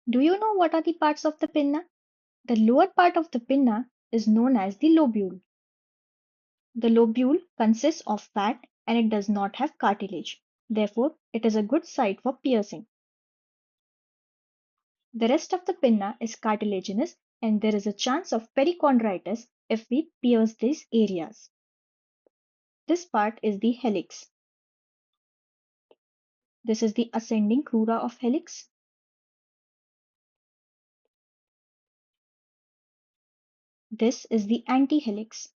Do you know what are the parts of the pinna? The lower part of the pinna is known as the lobule. The lobule consists of fat and it does not have cartilage. Therefore, it is a good site for piercing. The rest of the pinna is cartilaginous and there is a chance of perichondritis if we pierce these areas. This part is the helix. This is the ascending crura of helix. This is the antihelix.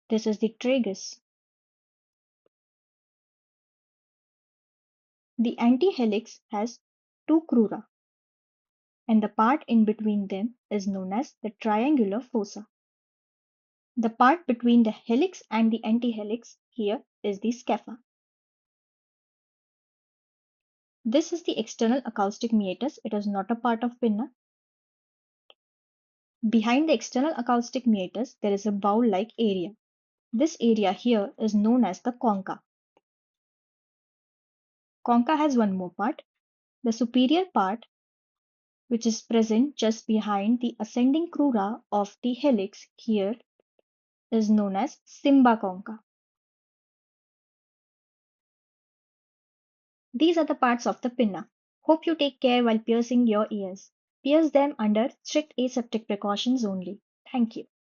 This is the tragus. The antihelix has two crura, and the part in between them is known as the triangular fossa. The part between the helix and the antihelix here is the scapha. This is the external acoustic meatus. It is not a part of pinna. Behind the external acoustic meatus, there is a bowl-like area. This area here is known as the concha. Concha has one more part. The superior part, which is present just behind the ascending crura of the helix here, is known as Simba concha. These are the parts of the pinna. Hope you take care while piercing your ears. Pierce them under strict aseptic precautions only. Thank you.